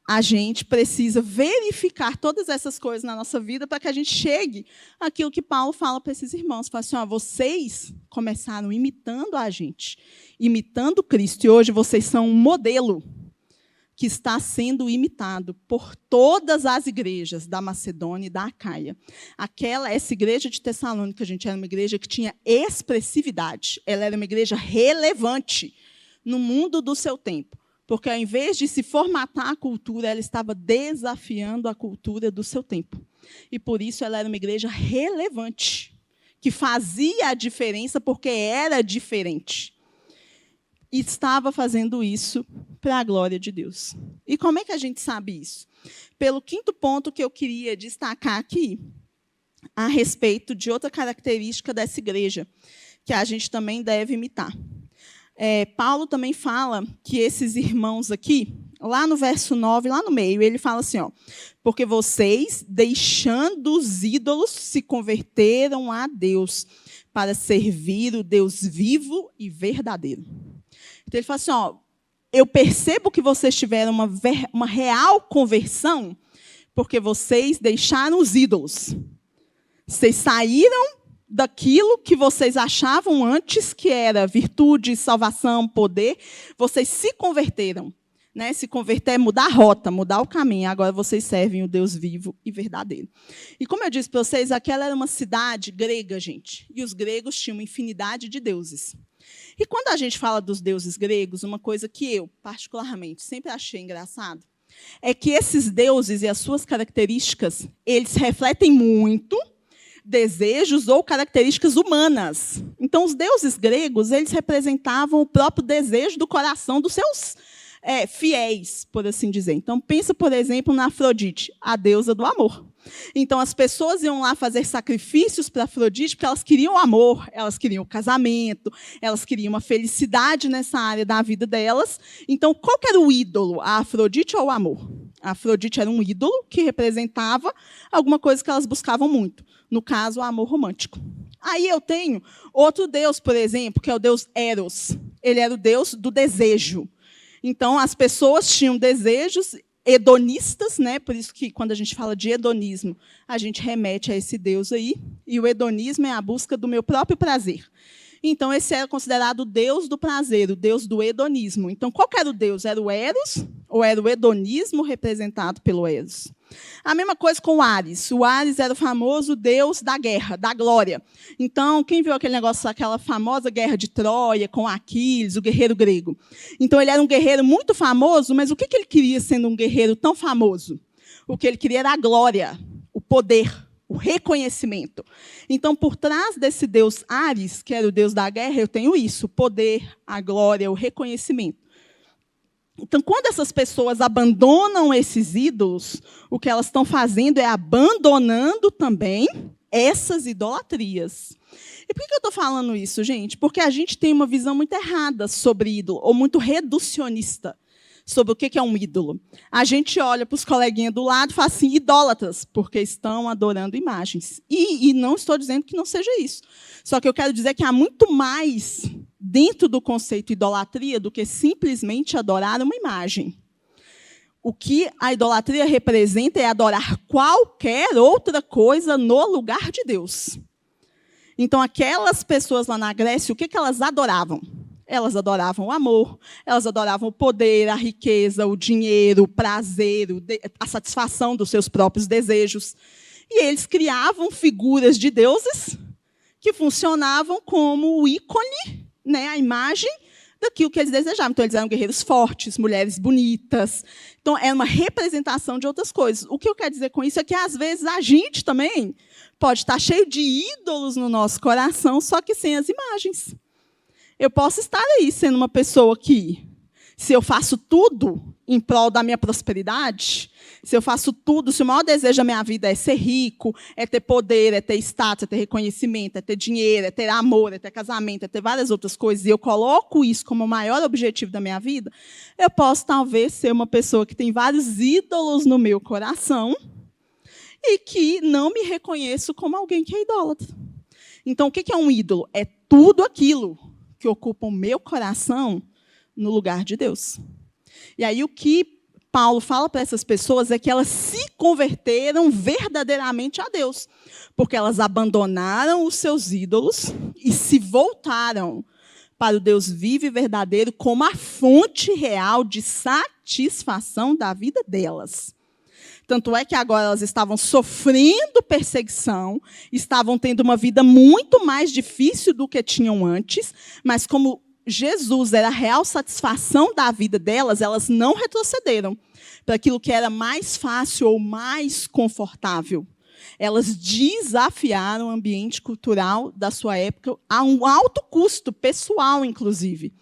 Speaker 1: A gente precisa verificar todas essas coisas na nossa vida para que a gente chegue àquilo que Paulo fala para esses irmãos. Fala assim, vocês começaram imitando a gente, imitando Cristo, e hoje vocês são um modelo que está sendo imitado por todas as igrejas da Macedônia e da Acaia. Essa igreja de Tessalônica, gente, era uma igreja que tinha expressividade. Ela era uma igreja relevante no mundo do seu tempo. Porque, ao invés de se formatar a cultura, ela estava desafiando a cultura do seu tempo. E, por isso, ela era uma igreja relevante, que fazia a diferença porque era diferente. E estava fazendo isso para a glória de Deus. E como é que a gente sabe isso? Pelo 5º ponto que eu queria destacar aqui, a respeito de outra característica dessa igreja, que a gente também deve imitar. Paulo também fala que esses irmãos aqui, lá no verso 9, lá no meio, ele fala assim, porque vocês, deixando os ídolos, se converteram a Deus para servir o Deus vivo e verdadeiro. Então, ele fala assim, eu percebo que vocês tiveram uma real conversão porque vocês deixaram os ídolos. Vocês saíram daquilo que vocês achavam antes que era virtude, salvação, poder, vocês se converteram. Né? Se converter é mudar a rota, mudar o caminho. Agora vocês servem o Deus vivo e verdadeiro. E como eu disse para vocês, aquela era uma cidade grega, gente. E os gregos tinham uma infinidade de deuses. E quando a gente fala dos deuses gregos, uma coisa que eu, particularmente, sempre achei engraçado, é que esses deuses e as suas características, eles refletem muito desejos ou características humanas. Então, os deuses gregos, eles representavam o próprio desejo do coração dos seus fiéis, por assim dizer. Então, pensa, por exemplo, na Afrodite, a deusa do amor. Então, as pessoas iam lá fazer sacrifícios para Afrodite porque elas queriam amor, elas queriam casamento, elas queriam uma felicidade nessa área da vida delas. Então, qual que era o ídolo? A Afrodite ou o amor? A Afrodite era um ídolo que representava alguma coisa que elas buscavam muito. No caso, o amor romântico. Aí eu tenho outro deus, por exemplo, que é o deus Eros. Ele era o deus do desejo. Então, as pessoas tinham desejos, hedonistas, né? Por isso que, quando a gente fala de hedonismo, a gente remete a esse Deus aí. E o hedonismo é a busca do meu próprio prazer. Então, esse era considerado o Deus do prazer, o Deus do hedonismo. Então, qual que era o Deus? Era o Eros ou era o hedonismo representado pelo Eros? A mesma coisa com o Ares. O Ares era o famoso Deus da guerra, da glória. Então, quem viu aquele negócio, aquela famosa guerra de Troia com Aquiles, o guerreiro grego? Então, ele era um guerreiro muito famoso, mas o que ele queria sendo um guerreiro tão famoso? O que ele queria era a glória, o poder, o reconhecimento. Então, por trás desse Deus Ares, que era o Deus da guerra, eu tenho isso, o poder, a glória, o reconhecimento. Então, quando essas pessoas abandonam esses ídolos, o que elas estão fazendo é abandonando também essas idolatrias. E por que eu estou falando isso, gente? Porque a gente tem uma visão muito errada sobre ídolo, ou muito reducionista sobre o que é um ídolo. A gente olha para os coleguinhas do lado e fala assim, idólatras, porque estão adorando imagens. E não estou dizendo que não seja isso. Só que eu quero dizer que há muito mais dentro do conceito idolatria do que simplesmente adorar uma imagem. O que a idolatria representa é adorar qualquer outra coisa no lugar de Deus. Então, aquelas pessoas lá na Grécia, o que elas adoravam? Elas adoravam o amor, elas adoravam o poder, a riqueza, o dinheiro, o prazer, a satisfação dos seus próprios desejos. E eles criavam figuras de deuses que funcionavam como o ícone, né, a imagem daquilo que eles desejavam. Então, eles eram guerreiros fortes, mulheres bonitas. Então, era uma representação de outras coisas. O que eu quero dizer com isso é que, às vezes, a gente também pode estar cheio de ídolos no nosso coração, só que sem as imagens. Eu posso estar aí sendo uma pessoa que, se eu faço tudo em prol da minha prosperidade, se eu faço tudo, se o maior desejo da minha vida é ser rico, é ter poder, é ter status, é ter reconhecimento, é ter dinheiro, é ter amor, é ter casamento, é ter várias outras coisas, e eu coloco isso como o maior objetivo da minha vida, eu posso, talvez, ser uma pessoa que tem vários ídolos no meu coração e que não me reconheço como alguém que é idólatra. Então, o que é um ídolo? É tudo aquilo que ocupa o meu coração no lugar de Deus. E aí o que Paulo fala para essas pessoas é que elas se converteram verdadeiramente a Deus, porque elas abandonaram os seus ídolos e se voltaram para o Deus vivo e verdadeiro como a fonte real de satisfação da vida delas. Tanto é que agora elas estavam sofrendo perseguição, estavam tendo uma vida muito mais difícil do que tinham antes, mas como Jesus era a real satisfação da vida delas, elas não retrocederam para aquilo que era mais fácil ou mais confortável. Elas desafiaram o ambiente cultural da sua época a um alto custo, pessoal, inclusive.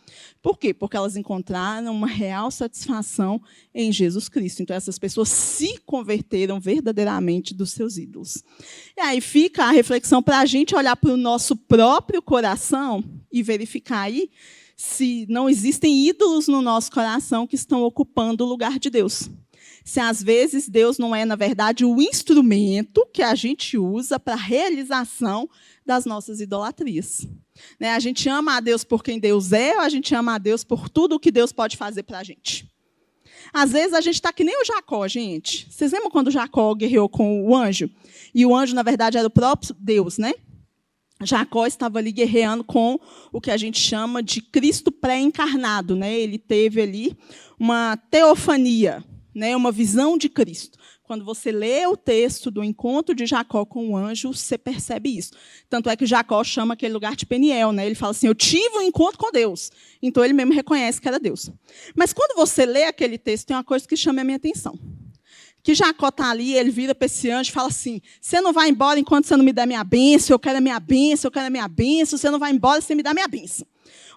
Speaker 1: Por quê? Porque elas encontraram uma real satisfação em Jesus Cristo. Então, essas pessoas se converteram verdadeiramente dos seus ídolos. E aí fica a reflexão para a gente olhar para o nosso próprio coração e verificar aí se não existem ídolos no nosso coração que estão ocupando o lugar de Deus. Se às vezes Deus não é, na verdade, o instrumento que a gente usa para a realização das nossas idolatrias. Né? A gente ama a Deus por quem Deus é, ou a gente ama a Deus por tudo o que Deus pode fazer para a gente? Às vezes a gente está que nem o Jacó, gente. Vocês lembram quando Jacó guerreou com o anjo? E o anjo, na verdade, era o próprio Deus, né? Jacó estava ali guerreando com o que a gente chama de Cristo pré-encarnado, né? Ele teve ali uma teofania, né? Uma visão de Cristo. Quando você lê o texto do encontro de Jacó com o anjo, você percebe isso. Tanto é que Jacó chama aquele lugar de Peniel, né? Ele fala assim, eu tive um encontro com Deus. Então, ele mesmo reconhece que era Deus. Mas, quando você lê aquele texto, tem uma coisa que chama a minha atenção. Que Jacó está ali, ele vira para esse anjo e fala assim, você não vai embora enquanto você não me der minha bênção, eu quero a minha bênção, eu quero a minha bênção, você não vai embora sem me dar minha bênção.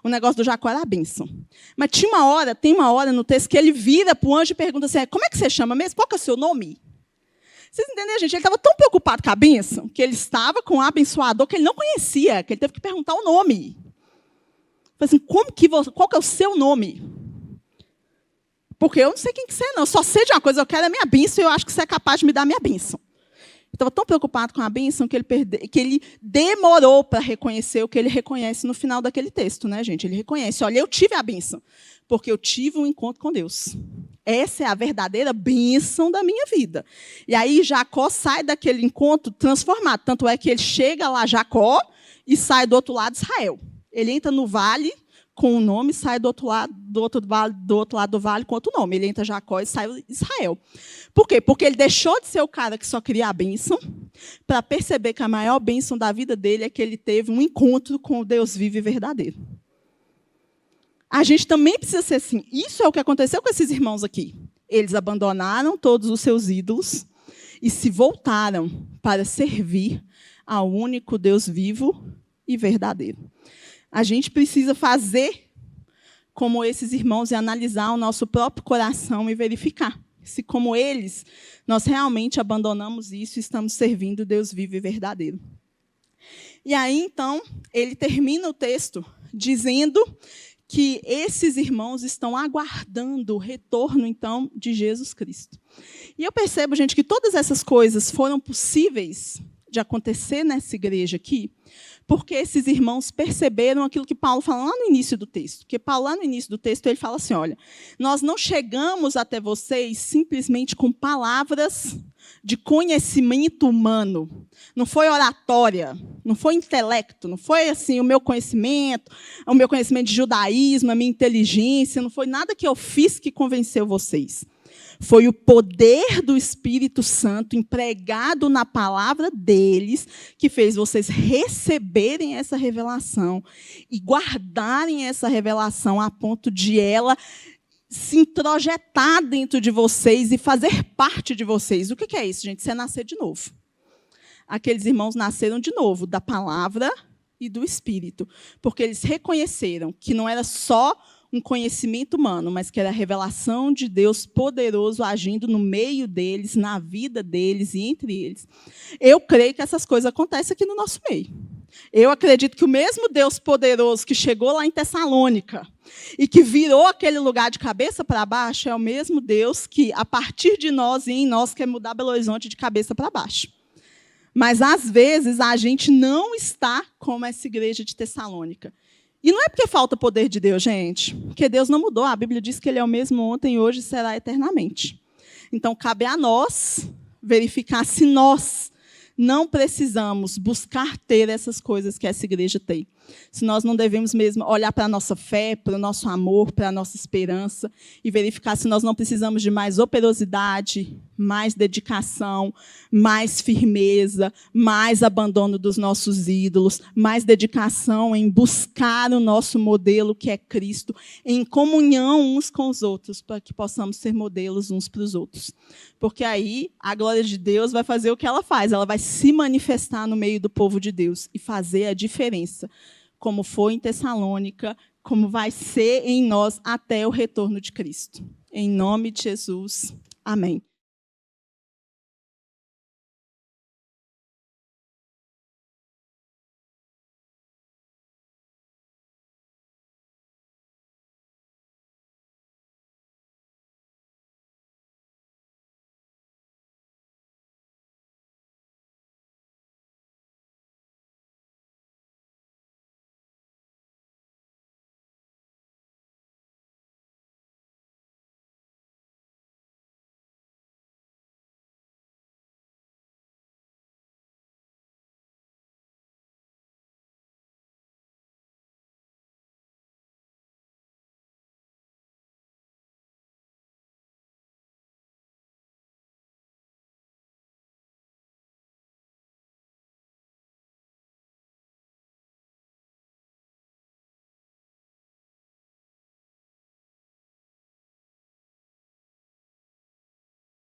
Speaker 1: O negócio do Jacó era a bênção. Mas tem uma hora no texto que ele vira para o anjo e pergunta assim, como é que você chama mesmo? Qual que é o seu nome? Vocês entendem, gente? Ele estava tão preocupado com a bênção, que ele estava com um abençoador que ele não conhecia, que ele teve que perguntar o nome. Falei assim, qual que é o seu nome? Porque eu não sei quem que você é, não. Eu só sei de uma coisa, eu quero a minha bênção e eu acho que você é capaz de me dar a minha bênção. Ele estava tão preocupado com a bênção que ele demorou para reconhecer o que ele reconhece no final daquele texto, né, gente? Ele reconhece, olha, eu tive a bênção, porque eu tive um encontro com Deus. Essa é a verdadeira bênção da minha vida. E aí Jacó sai daquele encontro transformado. Tanto é que ele chega lá, Jacó, e sai do outro lado Israel. Ele entra no vale com um nome e sai do outro lado do vale com outro nome. Ele entra Jacó e sai Israel. Por quê? Porque ele deixou de ser o cara que só queria a bênção para perceber que a maior bênção da vida dele é que ele teve um encontro com o Deus vivo e verdadeiro. A gente também precisa ser assim. Isso é o que aconteceu com esses irmãos aqui. Eles abandonaram todos os seus ídolos e se voltaram para servir ao único Deus vivo e verdadeiro. A gente precisa fazer como esses irmãos e analisar o nosso próprio coração e verificar se, como eles, nós realmente abandonamos isso e estamos servindo o Deus vivo e verdadeiro. E aí, então, ele termina o texto dizendo que esses irmãos estão aguardando o retorno, então, de Jesus Cristo. E eu percebo, gente, que todas essas coisas foram possíveis de acontecer nessa igreja aqui, porque esses irmãos perceberam aquilo que Paulo fala lá no início do texto. Porque Paulo, lá no início do texto, ele fala assim, olha, nós não chegamos até vocês simplesmente com palavras de conhecimento humano. Não foi oratória, não foi intelecto, não foi assim o meu conhecimento de judaísmo, a minha inteligência, não foi nada que eu fiz que convenceu vocês. Foi o poder do Espírito Santo empregado na palavra deles que fez vocês receberem essa revelação e guardarem essa revelação a ponto de ela se introjetar dentro de vocês e fazer parte de vocês. O que é isso, gente? Isso é nascer de novo. Aqueles irmãos nasceram de novo da palavra e do Espírito, porque eles reconheceram que não era só um conhecimento humano, mas que era a revelação de Deus poderoso agindo no meio deles, na vida deles e entre eles. Eu creio que essas coisas acontecem aqui no nosso meio. Eu acredito que o mesmo Deus poderoso que chegou lá em Tessalônica e que virou aquele lugar de cabeça para baixo é o mesmo Deus que, a partir de nós e em nós, quer mudar Belo Horizonte de cabeça para baixo. Mas, às vezes, a gente não está como essa igreja de Tessalônica. E não é porque falta poder de Deus, gente, porque Deus não mudou. A Bíblia diz que Ele é o mesmo ontem, hoje e será eternamente. Então, cabe a nós verificar se nós não precisamos buscar ter essas coisas que essa igreja tem. Se nós não devemos mesmo olhar para a nossa fé, para o nosso amor, para a nossa esperança e verificar se nós não precisamos de mais operosidade, mais dedicação, mais firmeza, mais abandono dos nossos ídolos, mais dedicação em buscar o nosso modelo, que é Cristo, em comunhão uns com os outros, para que possamos ser modelos uns para os outros. Porque aí a glória de Deus vai fazer o que ela faz, ela vai se manifestar no meio do povo de Deus e fazer a diferença, como foi em Tessalônica, como vai ser em nós até o retorno de Cristo. Em nome de Jesus. Amém.